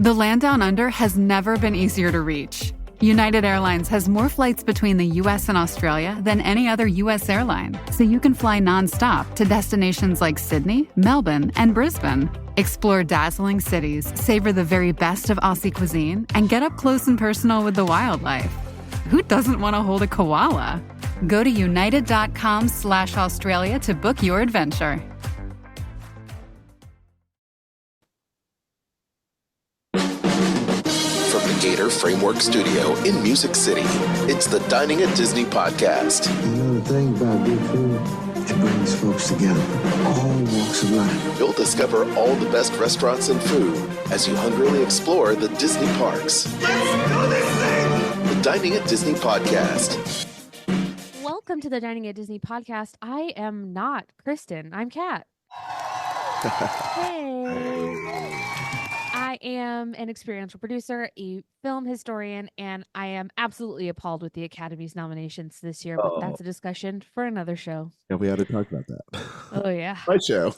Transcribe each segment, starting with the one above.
The land down under has never been easier to reach. United Airlines has more flights between the U.S. and Australia than any other U.S. airline, so you can fly nonstop to destinations like Sydney, Melbourne, and Brisbane. Explore dazzling cities, savor the very best of Aussie cuisine, and get up close and personal with the wildlife. Who doesn't want to hold a koala? Go to united.com/Australia to book your adventure. From the Gator Framework Studio in Music City, it's the Dining at Disney podcast. You know the thing about good food? It brings folks together, all walks of life. You'll discover all the best restaurants and food as you hungrily explore the Disney parks. Let's do this thing! The Dining at Disney podcast. Welcome to the Dining at Disney podcast. I am not Kristen. I'm Kat. Hey. I am an experiential producer, a film historian, and I am absolutely appalled with the Academy's nominations this year, but that's a discussion for another show. Yeah, we ought to talk about that. Oh, yeah. My show.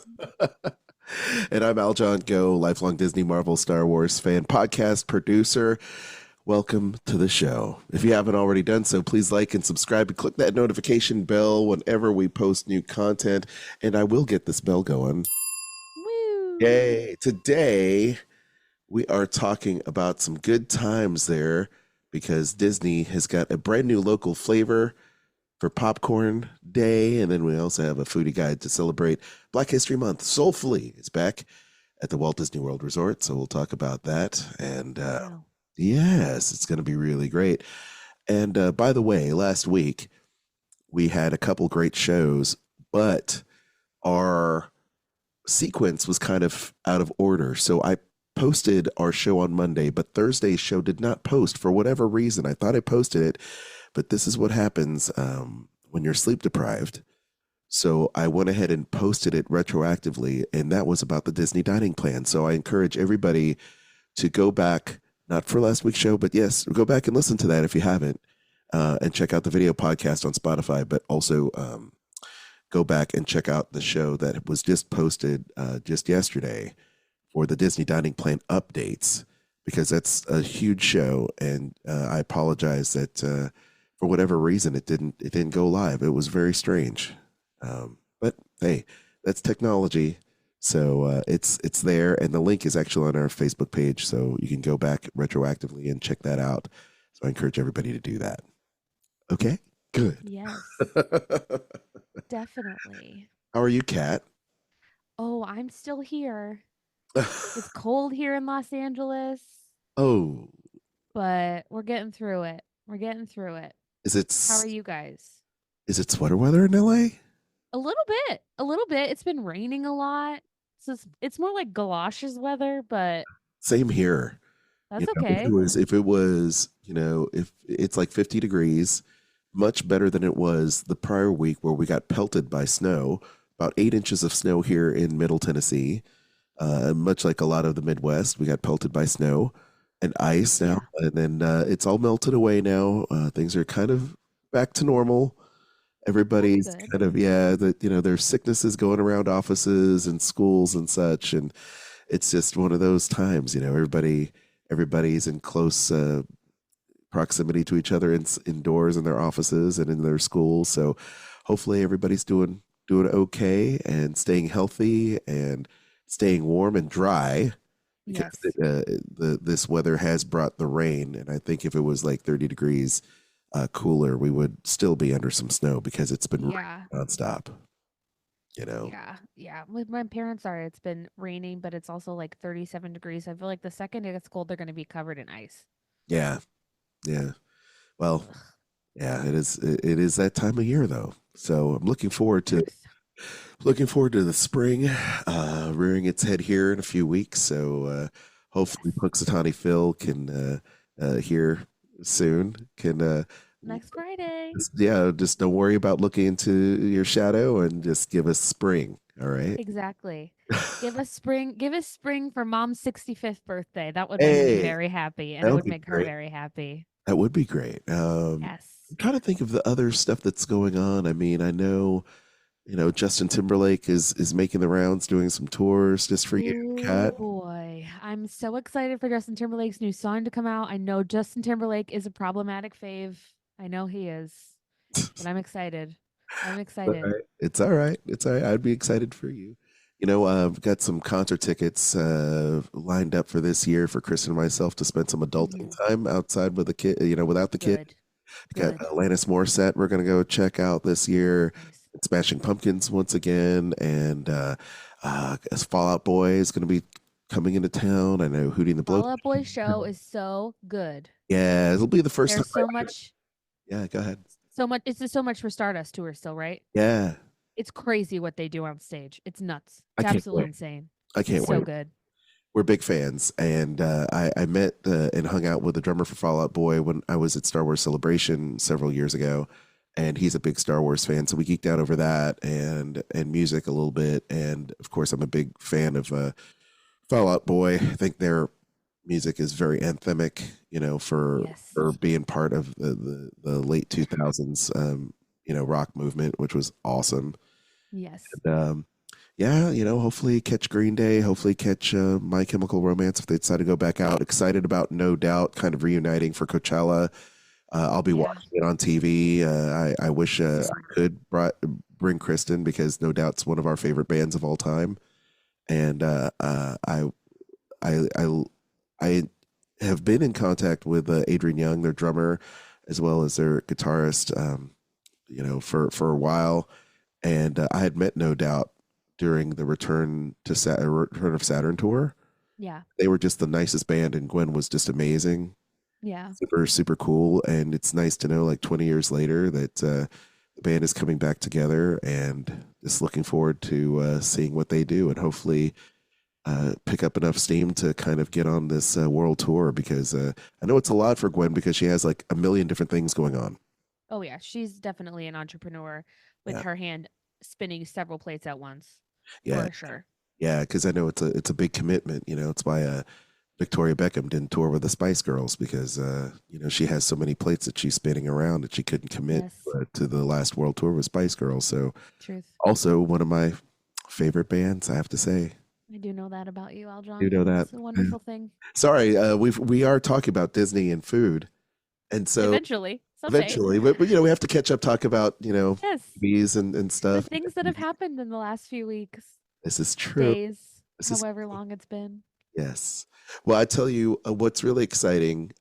And I'm Aljon Go, lifelong Disney, Marvel, Star Wars fan, podcast producer. Welcome to the show. If you haven't already done so, please like and subscribe and click that notification bell whenever we post new content, and I will get this bell going. Woo! Yay! Today, we are talking about some good times there because Disney has got a brand new local flavor for Popcorn Day. And then we also have a foodie guide to celebrate Black History Month. Soulfully is back at the Walt Disney World Resort. So we'll talk about that. And yes, it's going to be really great. And by the way, last week we had a couple great shows, but our sequence was kind of out of order. So I posted our show on Monday, but Thursday's show did not post for whatever reason. I thought I posted it, but this is what happens when you're sleep deprived. So I went ahead and posted it retroactively, and that was about the Disney dining plan. So I encourage everybody to go back, not for last week's show, but yes, go back and listen to that if you haven't, and check out the video podcast on Spotify, but also go back and check out the show that was just posted just yesterday for the Disney Dining Plan updates, because that's a huge show, and I apologize that for whatever reason it didn't go live. It was very strange, but hey, that's technology. So it's there, and the link is actually on our Facebook page, so you can go back retroactively and check that out. So I encourage everybody to do that. Okay, good. Yes, definitely. How are you, Kat? Oh, I'm still here. It's cold here in Los Angeles. Oh, but we're getting through it. is it? How are you guys? Is it sweater weather in LA? A little bit. It's been raining a lot. So it's more like galoshes weather, but Same here. that's If okay. it was, if it's like 50 degrees, much better than it was the prior week where we got pelted by snow, about 8 inches of snow here in Middle Tennessee. Much like a lot of the Midwest, we got pelted by snow and ice now, and then it's all melted away now. Things are kind of back to normal. Everybody's Good. kind of, there's sicknesses going around offices and schools and such, and it's just one of those times. Everybody's in close proximity to each other indoors in their offices and in their schools. So hopefully everybody's doing okay and staying healthy and staying warm and dry, because this weather has brought the rain. And I think if it was like 30 degrees cooler, we would still be under some snow because it's been raining nonstop. Yeah. With my parents it's been raining, but it's also like 37 degrees. I feel like the second it gets cold, they're going to be covered in ice. Yeah. Well, yeah, it is that time of year though. So I'm looking forward to the spring rearing its head here in a few weeks. So hopefully Punxsutawney Phil can here soon Next Friday. Just don't worry about looking into your shadow and just give us spring. All right. Exactly. Give us spring for Mom's 65th birthday. That would make me very happy, and it would make her very happy. That would be great. Yes. I'm trying to think of the other stuff that's going on. I mean, I know, Justin Timberlake is making the rounds, doing some tours just for you, Kat. Boy. Absolutely. I'm so excited for Justin Timberlake's new song to come out. I know Justin Timberlake is a problematic fave. I know he is, but I'm excited. I'm All excited. right. It's all right. It's all right. I'd be excited for you. I've got some concert tickets lined up for this year for Kristen and myself to spend some adulting Mhm. time outside with the kid, without the kid. Good. Got Good. Alanis Morissette we're going to go check out this year. Nice. Smashing Pumpkins once again. And as Fallout Boy is going to be coming into town. I know Hootie and the Fall Out Boy Blowfish. show is so good. Yeah, it'll be the first time. There's so much, Yeah, go ahead. so much. It's just so much for Stardust tour still, right? Yeah, It's crazy what they do on stage. It's nuts. I It's can't absolutely wait. insane. I It's can't so wait. good. We're big fans, and I met and hung out with the drummer for Fall Out Boy when I was at Star Wars Celebration several years ago, and he's a big Star Wars fan, so we geeked out over that and music a little bit, and of course I'm a big fan of Fall Out Boy. I think their music is very anthemic, Yes. for being part of the late 2000s, rock movement, which was awesome. Yes. And, yeah, hopefully catch Green Day, hopefully catch My Chemical Romance if they decide to go back out. Excited about No Doubt kind of reuniting for Coachella. I'll be Yeah. watching it on TV. I wish I could bring Kristen because No Doubt's one of our favorite bands of all time. And I I have been in contact with Adrian Young, their drummer, as well as their guitarist, for a while. And I had met No Doubt during the Return of Saturn tour. Yeah. They were just the nicest band, and Gwen was just amazing, Yeah. super super cool. And it's nice to know, like 20 years later, that the band is coming back together, and just looking forward to seeing what they do, and hopefully pick up enough steam to kind of get on this world tour because I know it's a lot for Gwen because she has like a million different things going on. Oh yeah. She's definitely an entrepreneur with Yeah, her hand spinning several plates at once. yeah, For sure. yeah. Because I know it's a big commitment. It's why Victoria Beckham didn't tour with the Spice Girls because she has so many plates that she's spinning around that she couldn't commit Yes. to the last world tour with Spice Girls. So Truth. also one of my favorite bands, I have to say. I do know that about you, You Aljon. know that. It's a wonderful thing. Sorry, we are talking about Disney and food, and so Eventually. Someday. eventually, but we have to catch up, talk about Yes. movies and The stuff. things that have happened in the last few weeks, This is true. days, This is however long it's been. yes. Well, I tell you what's really exciting.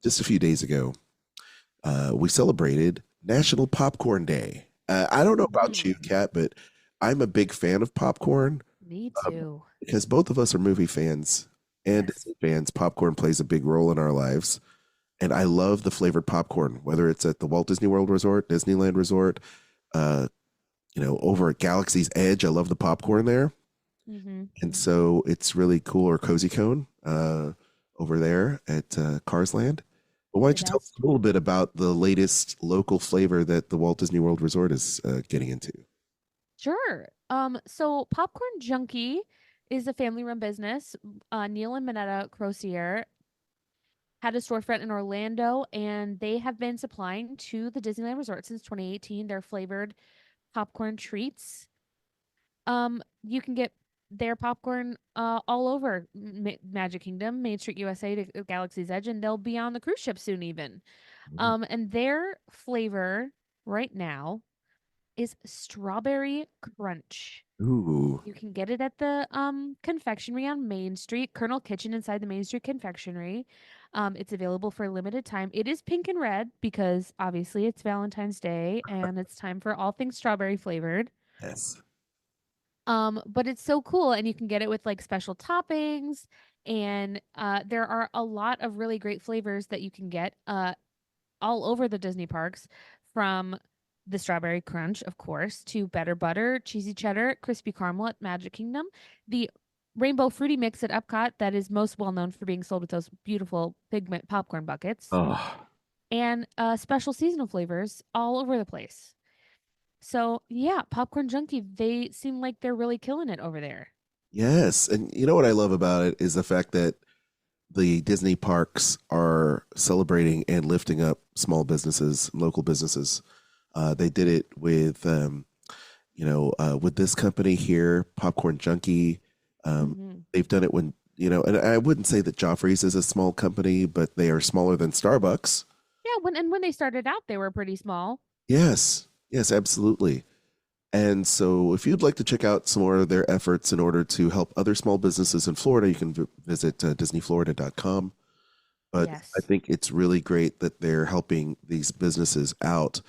Just a few days ago, we celebrated National Popcorn Day. I don't know about you, Kat, but I'm a big fan of popcorn Me too. because both of us are movie fans and Yes. Disney fans. Popcorn plays a big role in our lives. And I love the flavored popcorn, whether it's at the Walt Disney World Resort, Disneyland Resort, uh, over at Galaxy's Edge. I love the popcorn there. Mm-hmm. And so it's really cool, or Cozy Cone over there at Cars Land. But why don't The you tell us best. a little bit about the latest local flavor that the Walt Disney World Resort is getting into? Sure. So Popcorn Junkie is a family-run business. Neil and Minetta Crozier had a storefront in Orlando, and they have been supplying to the Disneyland Resort since 2018 their flavored popcorn treats. You can get their popcorn all over Magic Kingdom, Main Street USA to Galaxy's Edge, and they'll be on the cruise ship soon even. And their flavor right now is strawberry crunch. Ooh, You can get it at the confectionery on Main Street, Colonel Kitchen inside the Main Street confectionery. It's available for a limited time. It is pink and red because obviously it's Valentine's Day and it's time for all things strawberry flavored. yes. But it's so cool, and you can get it with like special toppings, and there are a lot of really great flavors that you can get all over the Disney parks, from the strawberry crunch, of course, to better butter, cheesy cheddar, crispy caramel at Magic Kingdom, the rainbow fruity mix at Epcot that is most well known for being sold with those beautiful pigment popcorn buckets, Oh, and special seasonal flavors all over the place. So yeah, Popcorn Junkie, they seem like they're really killing it over there. yes. And you know what I love about it is the fact that the Disney parks are celebrating and lifting up small businesses, local businesses. They did it with, with this company here, Popcorn Junkie. Mhm. They've done it when And I wouldn't say that Joffrey's is a small company, but they are smaller than Starbucks. Yeah, when they started out, they were pretty small. Yes, yes, absolutely. And so, if you'd like to check out some more of their efforts in order to help other small businesses in Florida, you can visit DisneyFlorida.com. But Yes. I think it's really great that they're helping these businesses out.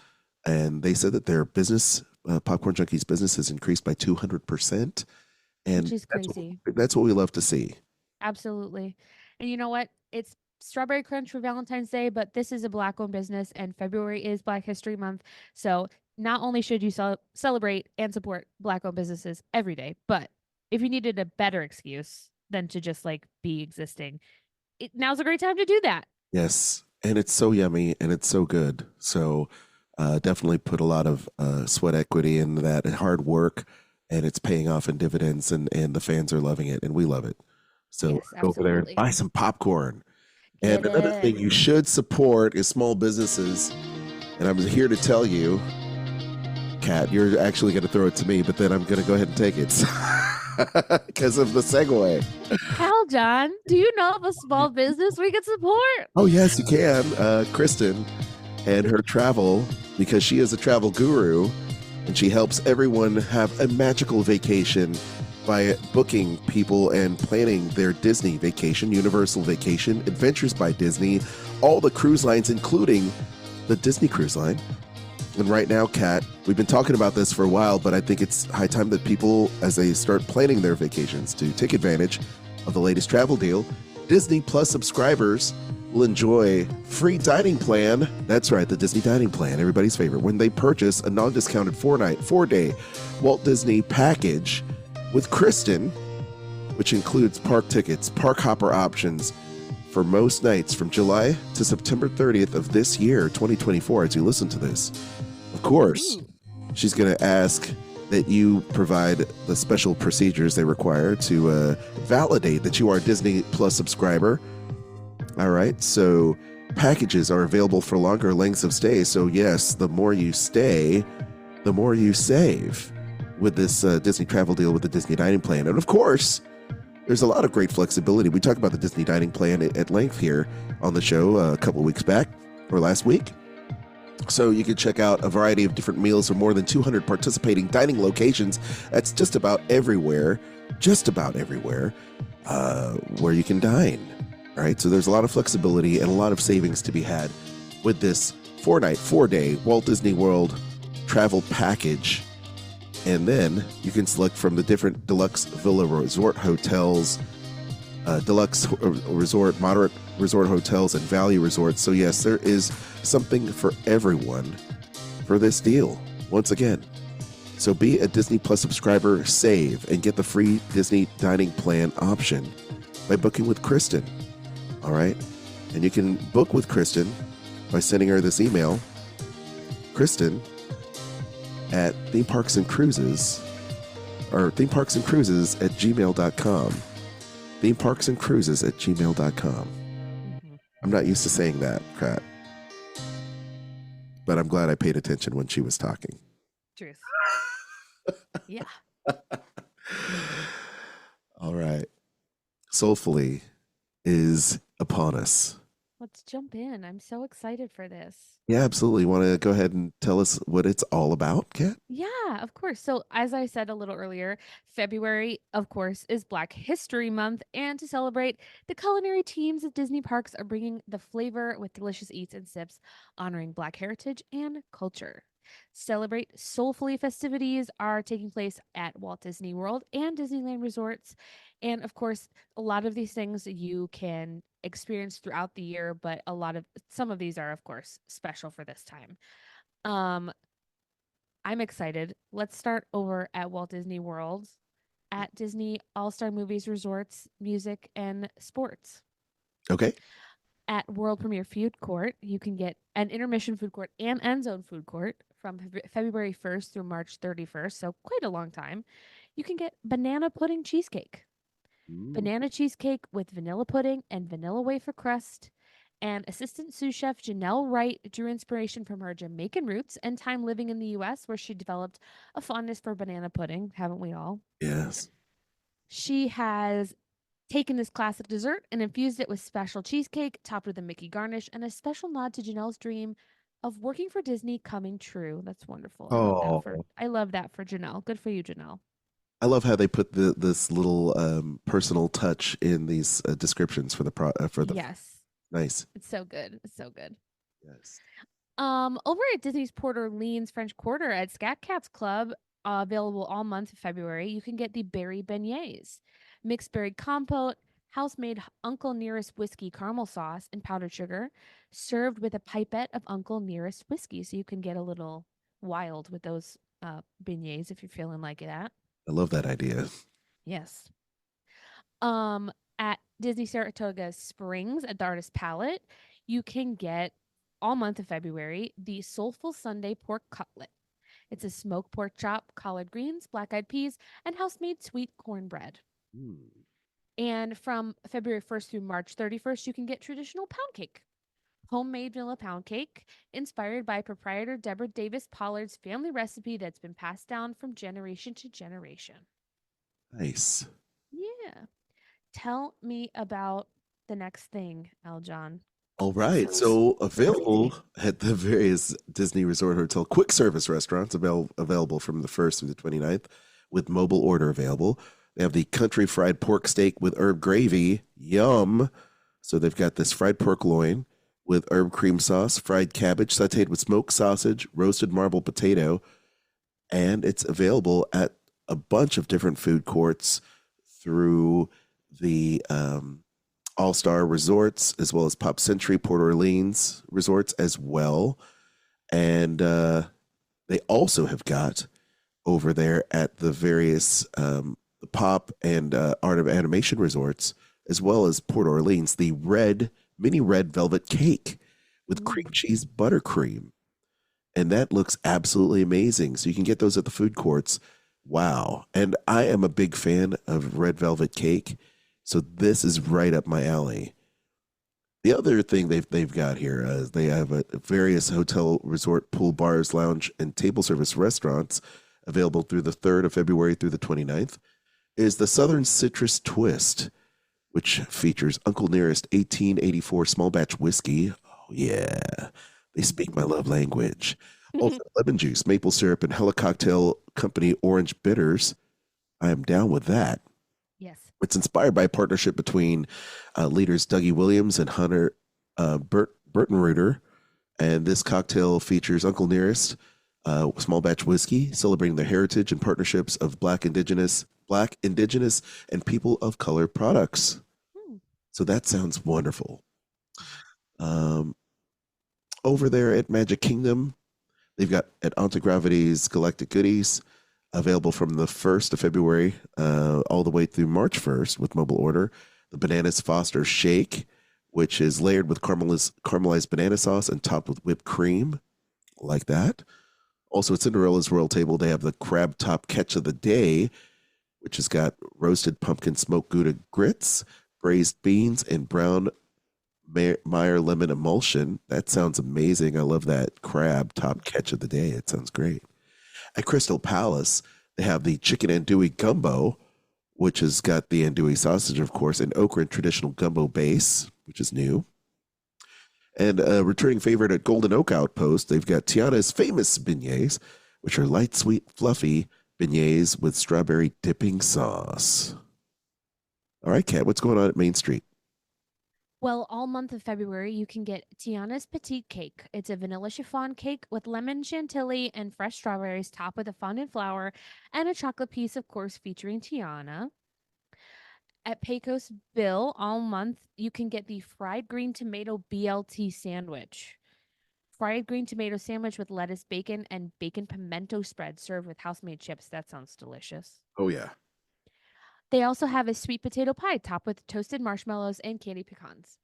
And they said that their business, Popcorn Junkies business, has increased by 200%. And Which is crazy. That's what we love to see. Absolutely. And you know what? It's Strawberry Crunch for Valentine's Day, but this is a Black-owned business, and February is Black History Month. So not only should you celebrate and support Black-owned businesses every day, but if you needed a better excuse than to just like be existing, now's a great time to do that. Yes. And it's so yummy and it's so good. So definitely put a lot of sweat equity into that and hard work, and it's paying off in dividends, and the fans are loving it and we love it. So Yes, go over there and absolutely. buy some popcorn. Get And another thing it. you should support is small businesses. And I'm here to tell you, Kat, you're actually going to throw it to me, but then I'm going to go ahead and take it because of the segue. Hell, John, do you know of a small business we could support? Oh, yes, you can. Kristen and her travel, because she is a travel guru and she helps everyone have a magical vacation by booking people and planning their Disney vacation, Universal Vacation, Adventures by Disney, all the cruise lines, including the Disney Cruise Line. And right now, Kat, we've been talking about this for a while, but I think it's high time that people, as they start planning their vacations, to take advantage of the latest travel deal. Disney Plus subscribers will enjoy free dining plan. That's right, the Disney dining plan, everybody's favorite, when they purchase a non-discounted 4-night, 4-day Walt Disney package with Kristen, which includes park tickets, park hopper options for most nights from July to September 30th of this year, 2024, as you listen to this. Of course, she's going to ask that you provide the special procedures they require to validate that you are a Disney Plus subscriber. All right, so packages are available for longer lengths of stay. So yes, the more you stay, the more you save with this Disney travel deal with the Disney dining plan. And of course, there's a lot of great flexibility. We talked about the Disney dining plan at length here on the show a couple of weeks back or last week. So you can check out a variety of different meals from more than 200 participating dining locations. That's just about everywhere where you can dine. All right, so there's a lot of flexibility and a lot of savings to be had with this 4-night, 4-day Walt Disney World travel package. And then you can select from the different deluxe villa resort hotels, deluxe resort, moderate resort hotels, and value resorts. So yes, there is something for everyone for this deal. Once again, so be a Disney Plus subscriber, save, and get the free Disney dining plan option by booking with Kristen. All right, and you can book with Kristen by sending her this email, Kristen at themeparksandcruises at gmail.com. themeparksandcruises@gmail.com. I'm not used to saying that, Kat, but I'm glad I paid attention when she was talking. Truth. Yeah. All right. Soulfully is upon us. Let's jump in. I'm so excited for this. Yeah, absolutely. Want to go ahead and tell us what it's all about, Kat? Yeah, of course. So, as I said a little earlier, February, of course, is Black History Month. And to celebrate, the culinary teams at Disney parks are bringing the flavor with delicious eats and sips, honoring Black heritage and culture. Celebrate Soulfully festivities are taking place at Walt Disney World and Disneyland resorts. And of course, a lot of these things you can experience throughout the year, but some of these are, of course, special for this time. Um, I'm excited. Let's start over at Walt Disney World at Disney All-Star Movies Resorts, Music and Sports. Okay. At World Premiere Food Court, you can get an intermission food court and end zone food court from February 1st through March 31st, so quite a long time. You can get banana pudding cheesecake. Banana cheesecake with vanilla pudding and vanilla wafer crust. And assistant sous chef Janelle Wright drew inspiration from her Jamaican roots and time living in the U.S., where she developed a fondness for banana pudding. Haven't we all? Yes. She has taken this classic dessert and infused it with special cheesecake topped with a Mickey garnish and a special nod to Janelle's dream of working for Disney coming true. That's wonderful. Oh, I love that for Janelle. Good for you, Janelle. I love how they put this little personal touch in these descriptions for the Yes. nice. It's so good. It's so good. Yes. Over at Disney's Port Orleans French Quarter at Scat Cats Club, available all month of February, you can get the berry beignets, mixed berry compote, house-made Uncle Nearest whiskey caramel sauce, and powdered sugar, served with a pipette of Uncle Nearest whiskey, so you can get a little wild with those beignets if you're feeling like that. I love that idea. Yes. At Disney Saratoga Springs at the Artist Palette, you can get all month of February the Soulful Sunday pork cutlet. It's a smoked pork chop, collard greens, black eyed peas, and house made sweet cornbread. And from February 1st through March 31st, you can get traditional pound cake. Homemade vanilla pound cake, inspired by proprietor Deborah Davis Pollard's family recipe that's been passed down from generation to generation. Nice. Yeah. Tell me about the next thing, Aljon. All right. So available at the various Disney Resort Hotel quick service restaurants available from the 1st through the 29th with mobile order available. They have the country fried pork steak with herb gravy. Yum. So they've got this fried pork loin with herb cream sauce, fried cabbage sauteed with smoked sausage, roasted marble potato, and it's available at a bunch of different food courts through the All-Star Resorts, as well as Pop Century Port Orleans Resorts as well. And they also have got over there at the various Pop and Art of Animation Resorts, as well as Port Orleans, the mini red velvet cake with cream cheese buttercream. And that looks absolutely amazing. So you can get those at the food courts. Wow. And I am a big fan of red velvet cake. So this is right up my alley. The other thing they've got here is they have various hotel, resort, pool, bars, lounge, and table service restaurants available through the 3rd of February through the 29th, is the Southern Citrus Twist, which features Uncle Nearest 1884 small batch whiskey. Oh, yeah. They speak my love language. Also, lemon juice, maple syrup, and Hella Cocktail Company orange bitters. I am down with that. Yes. It's inspired by a partnership between leaders Dougie Williams and Hunter Burtonrooter. And this cocktail features Uncle Nearest small batch whiskey, celebrating the heritage and partnerships of Black, Indigenous, and people of color products. So that sounds wonderful. Over there at Magic Kingdom, they've got at Antigravity's Galactic Goodies available from the 1st of February all the way through March 1st with mobile order. The Bananas Foster Shake, which is layered with caramelized banana sauce and topped with whipped cream. Like that. Also at Cinderella's Royal Table, they have the Crab Top Catch of the Day, which has got roasted pumpkin smoked Gouda grits, braised beans, and brown Meyer lemon emulsion. That sounds amazing. I love that crab top catch of the day. It sounds great. At Crystal Palace, they have the chicken andouille gumbo, which has got the andouille sausage, of course, and okra and traditional gumbo base, which is new. And a returning favorite at Golden Oak Outpost, they've got Tiana's famous beignets, which are light, sweet, fluffy beignets with strawberry dipping sauce. All right, Kat, what's going on at Main Street? Well, all month of February, you can get Tiana's Petite Cake. It's a vanilla chiffon cake with lemon chantilly and fresh strawberries topped with a fondant flour and a chocolate piece, of course, featuring Tiana. At Pecos Bill, all month, you can get the fried green tomato BLT sandwich. Fried green tomato sandwich with lettuce, bacon, and bacon pimento spread served with house-made chips. That sounds delicious. Oh, yeah. They also have a sweet potato pie topped with toasted marshmallows and candy pecans.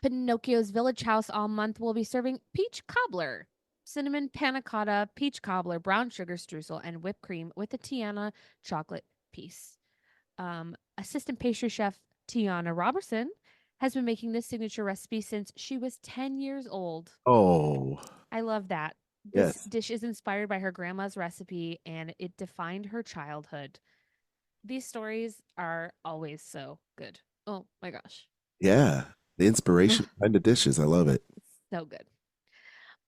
Pinocchio's Village House all month will be serving peach cobbler, cinnamon panna cotta, peach cobbler, brown sugar streusel, and whipped cream with a Tiana chocolate piece. Assistant pastry chef Tiana Robertson has been making this signature recipe since she was 10 years old. Oh. I love that. This dish is inspired by her grandma's recipe, and it defined her childhood. These stories are always so good. Oh my gosh. Yeah. The inspiration behind the dishes. I love it. So good.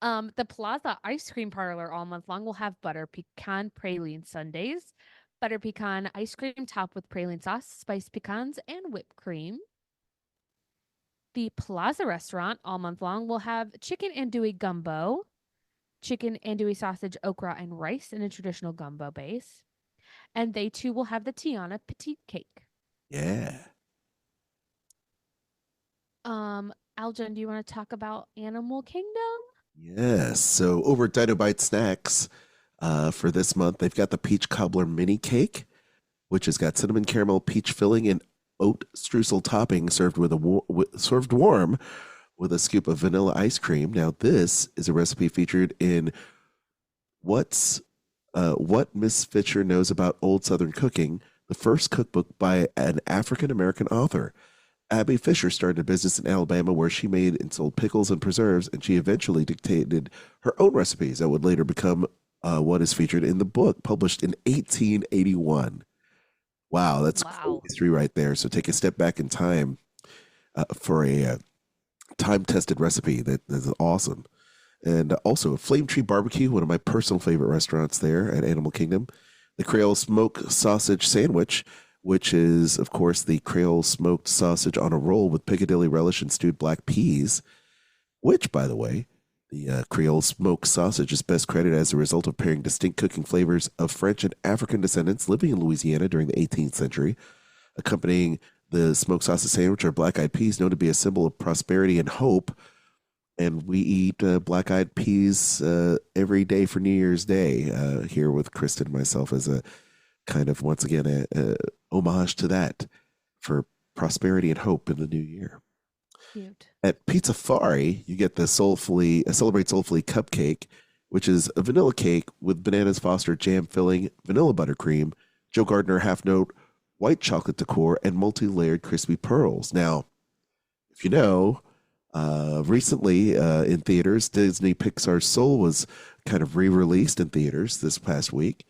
The Plaza Ice Cream Parlor all month long will have butter pecan praline sundaes, butter pecan ice cream topped with praline sauce, spiced pecans, and whipped cream. The Plaza restaurant all month long will have chicken andouille gumbo, chicken andouille sausage, okra, and rice in a traditional gumbo base. And they too will have the Tiana petite cake. Yeah. Aljan, do you want to talk about Animal Kingdom? Yes. So over at Dino Bite Snacks, for this month, they've got the peach cobbler mini cake, which has got cinnamon caramel peach filling and oat streusel topping served served warm with a scoop of vanilla ice cream. Now, this is a recipe featured in what's what Miss Fisher knows about old Southern cooking, the first cookbook by an African American author. Abby Fisher started a business in Alabama where she made and sold pickles and preserves, and she eventually dictated her own recipes that would later become what is featured in the book, published in 1881. Wow, that's cool Wow. history right there. So take a step back in time for a time-tested recipe that is awesome. And also a Flame Tree Barbecue, one of my personal favorite restaurants there at Animal Kingdom. The Creole Smoke Sausage Sandwich, which is, of course, the Creole smoked sausage on a roll with Piccadilly relish and stewed black peas, which, by the way, the Creole smoked sausage is best credited as a result of pairing distinct cooking flavors of French and African descendants living in Louisiana during the 18th century. Accompanying the smoked sausage sandwich are black eyed peas, known to be a symbol of prosperity and hope. And we eat black eyed peas every day for New Year's Day here with Kristen and myself as a kind of, once again, a homage to that for prosperity and hope in the new year. Cute. At Pizza Fari, you get the Celebrate Soulfully cupcake, which is a vanilla cake with bananas foster jam filling, vanilla buttercream, Joe Gardner half note, white chocolate decor, and multi-layered crispy pearls. Now, if you know, recently in theaters, Disney Pixar's Soul was kind of re-released in theaters this past week.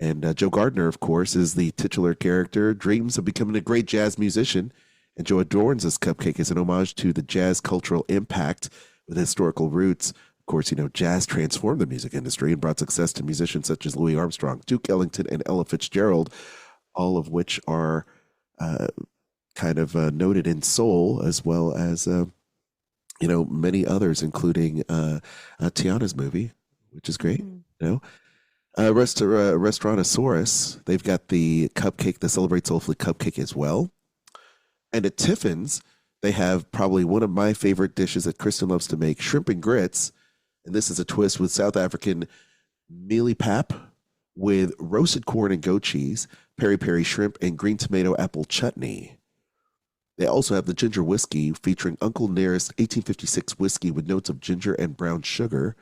And Joe Gardner, of course, is the titular character, dreams of becoming a great jazz musician. And Joe adorns this cupcake as an homage to the jazz cultural impact with historical roots. Of course, you know, jazz transformed the music industry and brought success to musicians such as Louis Armstrong, Duke Ellington, and Ella Fitzgerald, all of which are kind of noted in soul, as well as, you know, many others, including Tiana's movie, which is great, Mhm. you know. Restaurantosaurus, they've got the cupcake, the Celebrate Soulfully cupcake as well. And at Tiffin's, they have probably one of my favorite dishes that Kristen loves to make, shrimp and grits. And this is a twist with South African mealie pap with roasted corn and goat cheese, peri peri shrimp, and green tomato apple chutney. They also have the ginger whiskey featuring Uncle Nearest 1856 whiskey with notes of ginger and brown sugar.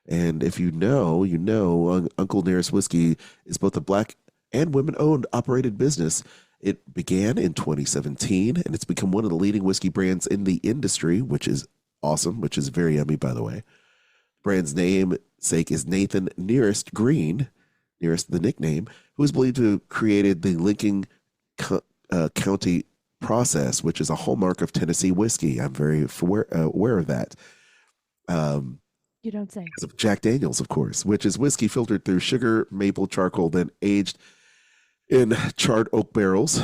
And if you know, you know, Uncle Nearest Whiskey is both a black and women owned operated business. It began in 2017 and it's become one of the leading whiskey brands in the industry, which is awesome, which is very yummy, by the way. Brand's namesake is Nathan Nearest Green, Nearest the nickname, who is believed to have created the Lincoln County process, which is a hallmark of Tennessee whiskey. I'm very aware of that. You don't say. Because of Jack Daniels, of course, which is whiskey filtered through sugar, maple, charcoal, then aged in charred oak barrels.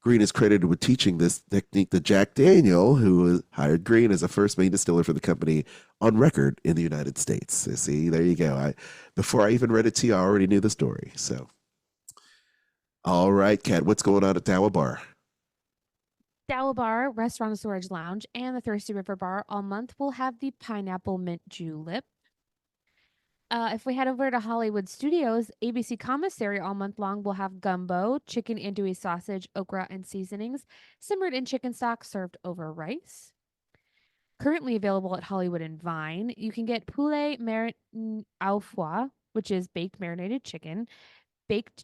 Green is credited with teaching this technique to Jack Daniel, who hired Green as the first main distiller for the company on record in the United States. So see, there you go. Before I even read it to you, I already knew the story. So, all right, Kat, what's going on at Dawa Bar? Dawa Bar, Restaurant and Storage Lounge, and the Thirsty River Bar all month will have the pineapple mint julep. If we head over to Hollywood Studios, ABC Commissary all month long will have gumbo, chicken andouille sausage, okra, and seasonings simmered in chicken stock served over rice. Currently available at Hollywood and Vine, you can get poulet au foie, which is baked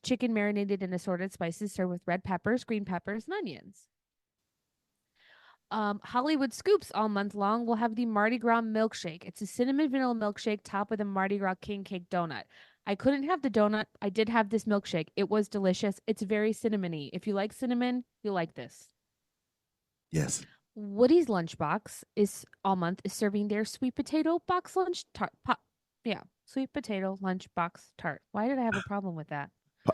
chicken marinated in assorted spices served with red peppers, green peppers, and onions. Hollywood Scoops all month long will have the Mardi Gras milkshake. It's a cinnamon vanilla milkshake topped with a Mardi Gras king cake donut. I couldn't have the donut. I did have this milkshake. It was delicious. It's very cinnamony. If you like cinnamon, you'll like this. Yes. Woody's Lunchbox is all month is serving their sweet potato box lunch tart. Sweet potato lunchbox tart. Why did I have a problem with that?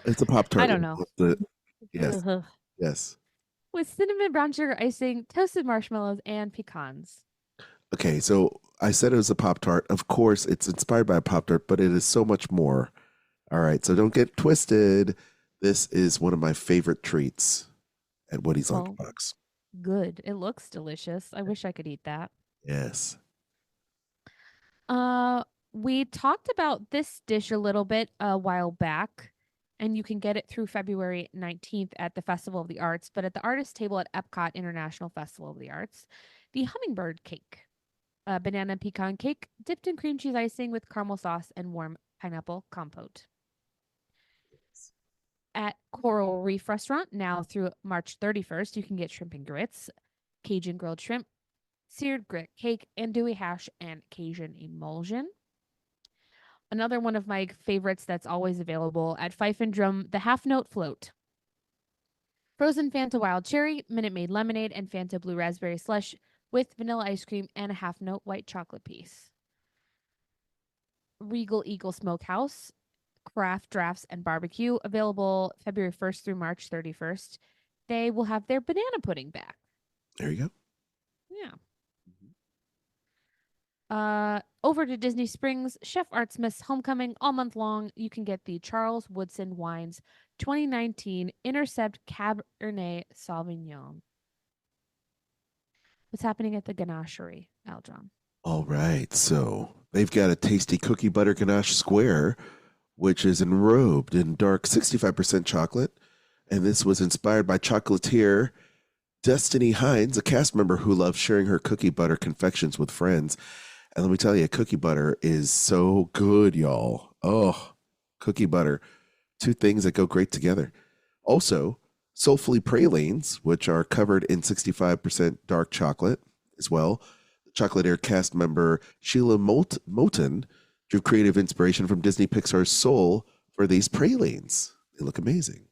It's a Pop I Tart. don't know. Yes. Yes. With cinnamon brown sugar icing, toasted marshmallows, and pecans. Okay, so I said it was a Pop Tart. Of course, it's inspired by a Pop Tart, but it is so much more. All right, so don't get twisted. This is one of my favorite treats at Woody's Well, Lunchbox. good. It looks delicious. I wish I could eat that. Yes. We talked about this dish a little bit a while back, and you can get it through February 19th at the Festival of the Arts, but at the artist table at Epcot International Festival of the Arts, the hummingbird cake, a banana pecan cake dipped in cream cheese icing with caramel sauce and warm pineapple compote. At Coral Reef Restaurant, now through March 31st, you can get shrimp and grits, Cajun grilled shrimp, seared grit cake, andouille hash, and Cajun emulsion. Another one of my favorites that's always available at Fife and Drum, the half note float. Frozen Fanta wild cherry, Minute Maid lemonade, and Fanta blue raspberry slush with vanilla ice cream and a half note white chocolate piece. Regal Eagle Smokehouse, craft drafts and barbecue, available February 1st through March 31st. They will have their banana pudding back. There you go. Yeah. Over to Disney Springs, Chef Art Smith's Homecoming all month long. You can get the Charles Woodson Wines 2019 Intercept Cabernet Sauvignon. What's happening at the Ganachery, Aljon? All right, so they've got a tasty cookie butter ganache square, which is enrobed in dark 65% chocolate. And this was inspired by chocolatier Destiny Hines, a cast member who loves sharing her cookie butter confections with friends. And let me tell you, cookie butter is so good, y'all. Oh, cookie butter. Two things that go great together. Also, Soulfully pralines, which are covered in 65% dark chocolate as well. Chocolatier cast member Sheila Moten drew creative inspiration from Disney Pixar's Soul for these pralines. They look amazing.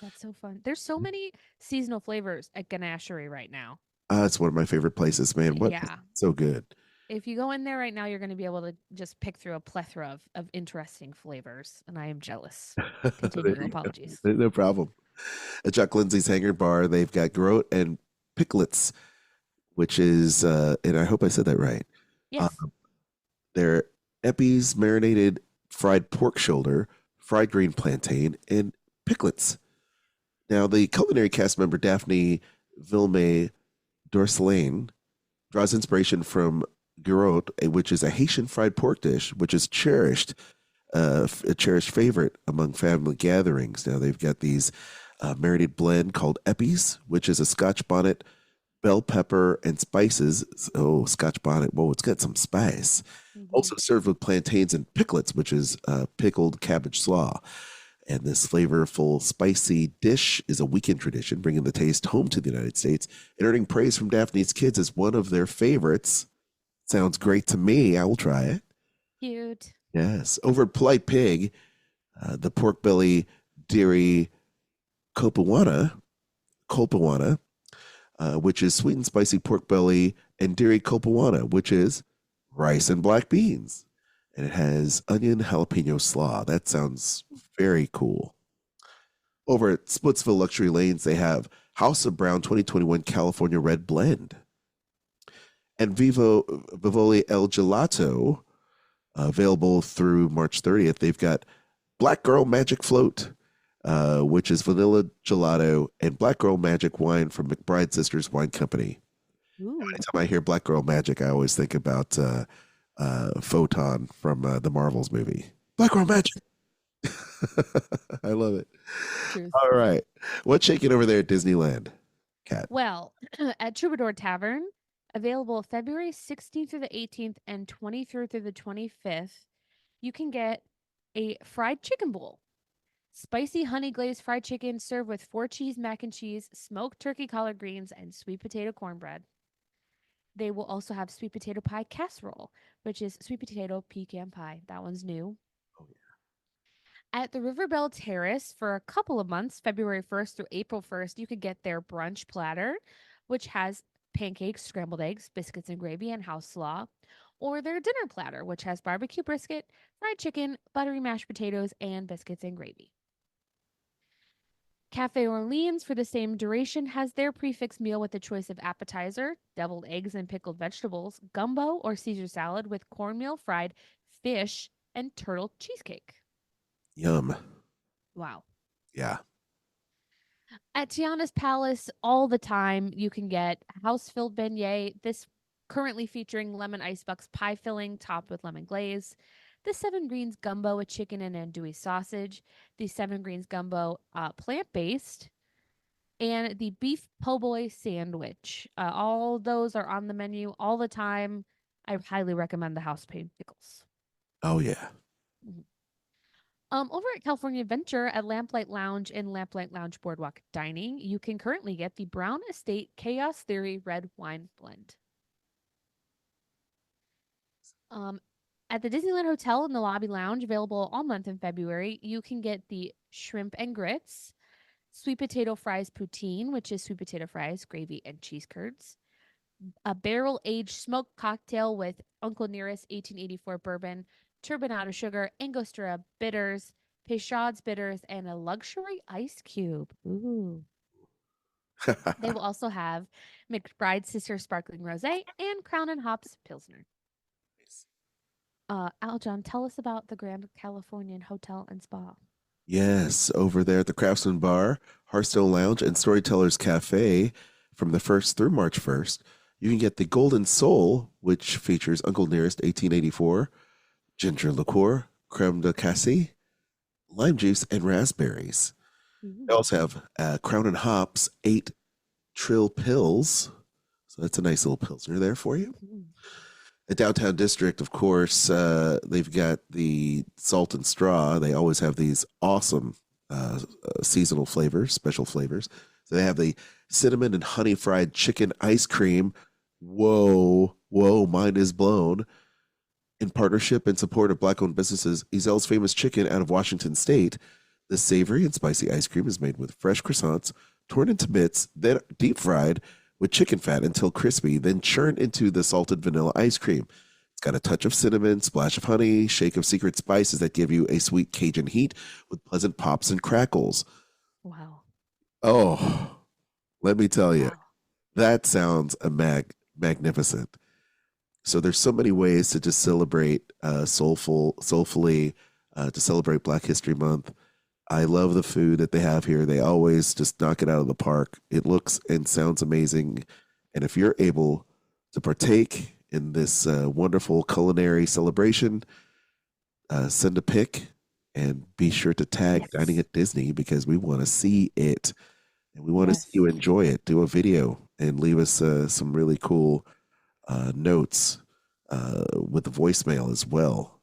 That's so fun. There's so many seasonal flavors at Ganachery right now. It's one of my favorite places, man. What? Yeah. So good. If you go in there right now, you're going to be able to just pick through a plethora of interesting flavors, and I am jealous. Continuing apologies. No problem. At Chuck Lindsay's Hangar Bar, they've got groat and picklets, which is, and I hope I said that right. Yes. They're Epi's marinated fried pork shoulder, fried green plantain, and picklets. Now, the culinary cast member Daphne Vilme Dorselane draws inspiration from groat, which is a Haitian fried pork dish, which is cherished, a cherished favorite among family gatherings. Now, they've got these marinated blend called Epi's, which is a Scotch bonnet, bell pepper, and spices. Oh, Scotch bonnet. Whoa, it's got some spice. Also served with plantains and picklets, which is pickled cabbage slaw. And this flavorful, spicy dish is a weekend tradition, bringing the taste home to the United States and earning praise from Daphne's kids as one of their favorites. Sounds great to me. I will try it. Cute. Yes. Over at Polite Pig, the pork belly dairy Kopawana, which is sweet and spicy pork belly, and dairy Kopawana, which is rice and black beans. And it has onion jalapeno slaw. That sounds very cool. Over at Splitsville Luxury Lanes, they have House of Brown 2021 California Red Blend. And Vivoli El Gelato, available through March 30th. They've got Black Girl Magic Float, which is vanilla gelato, and Black Girl Magic wine from McBride Sisters Wine Company. Ooh. Anytime I hear Black Girl Magic, I always think about Photon from the Marvels movie. Black Girl Magic. I love it. Truth. All right. What's shaking over there at Disneyland, Kat? Well, at Troubadour Tavern, available February 16th through the 18th and 23rd through the 25th, you can get a fried chicken bowl. Spicy honey glazed fried chicken served with 4-cheese mac and cheese, smoked turkey collard greens, and sweet potato cornbread. They will also have sweet potato pie casserole, which is sweet potato pecan pie. That one's new. Oh, At the Riverbell Terrace for a couple of months, February 1st through April 1st, you could get their brunch platter, which has pancakes, scrambled eggs, biscuits and gravy, and house slaw, or their dinner platter, which has barbecue brisket, fried chicken, buttery mashed potatoes, and biscuits and gravy. Cafe Orleans, for the same duration, has their prefix meal with a choice of appetizer, deviled eggs and pickled vegetables, gumbo or Caesar salad with cornmeal, fried fish, and turtle cheesecake. Yum. Wow. Yeah. At Tiana's Palace, all the time, you can get house-filled beignet. This currently featuring lemon icebucks pie filling topped with lemon glaze. The Seven Greens gumbo with chicken and andouille sausage. The Seven Greens gumbo plant-based. And the beef po' boy sandwich. All those are on the menu all the time. I highly recommend the house pickles. Oh, yeah. Over at California Adventure at Lamplight Lounge and Lamplight Lounge Boardwalk Dining, you can currently get the Brown Estate Chaos Theory Red Wine Blend. At the Disneyland Hotel in the Lobby Lounge, available all month in February, you can get the shrimp and grits, sweet potato fries poutine, which is sweet potato fries, gravy, and cheese curds, a barrel-aged smoked cocktail with Uncle Nearest 1884 bourbon, turbinado sugar, Angostura bitters, Peychaud's bitters, and a luxury ice cube. Ooh. They will also have McBride's Sister Sparkling Rosé and Crown and Hops Pilsner. Aljon, tell us about the Grand Californian Hotel and Spa. Yes, over there at the Craftsman Bar, Hearthstone Lounge, and Storytellers Cafe from the 1st through March 1st. You can get the Golden Soul, which features Uncle Nearest 1884, ginger liqueur, creme de cassis, lime juice, and raspberries. They also have Crown and Hops 8 Trill Pills. So that's a nice little pilsner there for you. The Downtown District, of course, they've got the Salt and Straw. They always have these awesome seasonal flavors, special flavors. So they have the cinnamon and honey fried chicken ice cream. Whoa, mind is blown. In partnership and support of Black-owned businesses, Ezel's Famous Chicken out of Washington State, the savory and spicy ice cream is made with fresh croissants, torn into bits, then deep fried with chicken fat until crispy, then churned into the salted vanilla ice cream. It's got a touch of cinnamon, splash of honey, shake of secret spices that give you a sweet Cajun heat with pleasant pops and crackles. Wow. Oh, let me tell you, that sounds magnificent. So there's so many ways to just celebrate soulfully, to celebrate Black History Month. I love the food that they have here. They always just knock it out of the park. It looks and sounds amazing. And if you're able to partake in this wonderful culinary celebration, send a pic and be sure to tag Dining at Disney because we want to see it and we want to see you enjoy it. Do a video and leave us some really cool notes with the voicemail as well.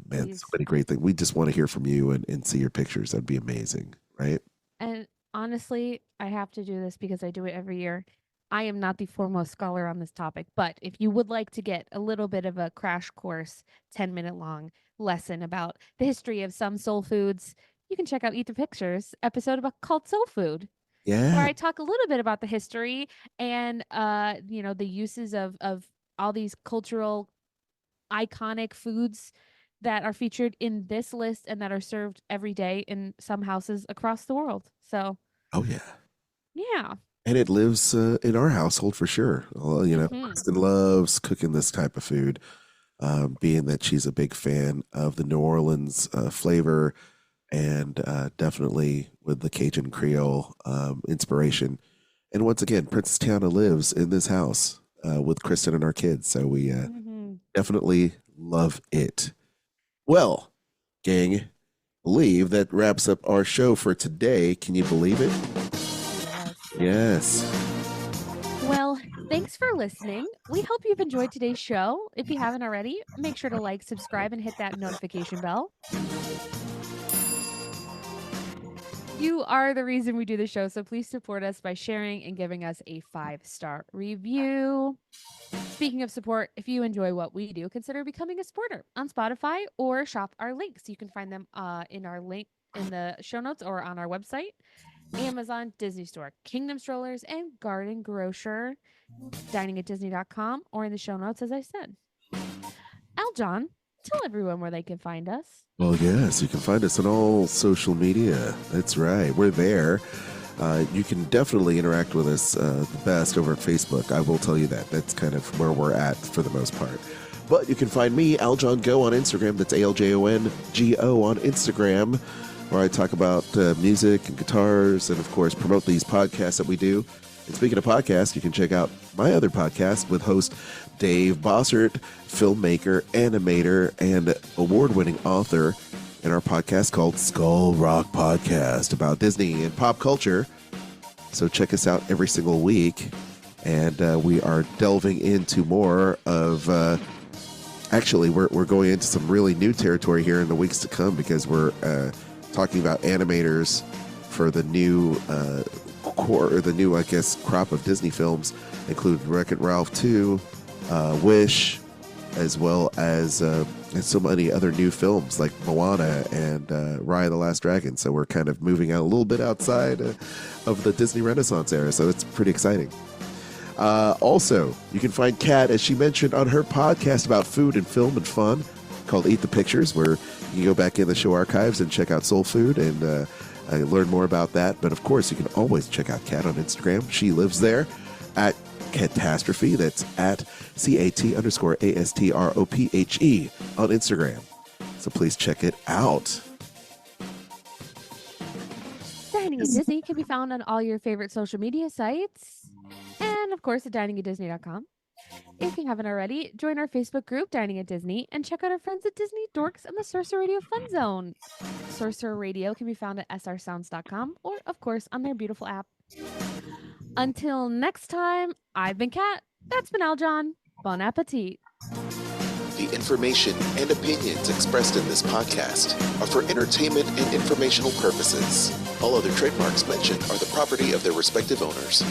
Man, so many great things. We just want to hear from you and see your pictures. That'd be amazing, right? And honestly, I have to do this because I do it every year. I am not the foremost scholar on this topic, but if you would like to get a little bit of a crash course, 10-minute long lesson about the history of some soul foods, you can check out Eat the Pictures episode called Soul Food. Yeah. Where I talk a little bit about the history and the uses of all these cultural iconic foods that are featured in this list and that are served every day in some houses across the world. So, oh yeah, yeah, and it lives in our household for sure. Kristen loves cooking this type of food, being that she's a big fan of the New Orleans flavor and definitely with the Cajun Creole inspiration. And once again, Princess Tiana lives in this house with Kristen and our kids, so we definitely love it. Well, gang, believe that wraps up our show for today. Can you believe it? Yes. Well, thanks for listening. We hope you've enjoyed today's show. If you haven't already, make sure to like, subscribe, and hit that notification bell. You are the reason we do the show, so please support us by sharing and giving us a 5-star review. Speaking of support, if you enjoy what we do, consider becoming a supporter on Spotify or shop our links. You can find them in our link in the show notes or on our website. Amazon, Disney Store, Kingdom Strollers, and Garden Grocer, diningatdisney.com, or in the show notes, as I said. Aljon, tell everyone where they can find us. Well, yes, you can find us on all social media. That's right. We're there. You can definitely interact with us the best over at Facebook. I will tell you that. That's kind of where we're at for the most part. But you can find me, Aljon Go, on Instagram. That's ALJONGO on Instagram, where I talk about music and guitars and, of course, promote these podcasts that we do. And speaking of podcasts, you can check out my other podcast with host Dave Bossert, filmmaker, animator, and award-winning author, in our podcast called Skull Rock Podcast about Disney and pop culture. So check us out every single week. And we are delving into more of... actually, we're going into some really new territory here in the weeks to come, because we're talking about animators for the new I guess, crop of Disney films, including Wreck-It Ralph 2, Wish, as well as so many other new films like Moana and Raya the Last Dragon. So we're kind of moving out a little bit outside of the Disney Renaissance era. So it's pretty exciting. Also, you can find Kat, as she mentioned, on her podcast about food and film and fun called Eat the Pictures, where you can go back in the show archives and check out Soul Food and learn more about that. But of course, you can always check out Kat on Instagram. She lives there at Catastrophe. That's at CAT_ASTROPHE on Instagram. So please check it out. Dining at Disney can be found on all your favorite social media sites. And of course, at diningatdisney.com. If you haven't already, join our Facebook group, Dining at Disney, and check out our friends at Disney Dorks and the Sorcerer Radio Fun Zone. Sorcerer Radio can be found at srsounds.com or, of course, on their beautiful app. Until next time, I've been Kat. That's been Aljon. Bon appetit. The information and opinions expressed in this podcast are for entertainment and informational purposes. All other trademarks mentioned are the property of their respective owners.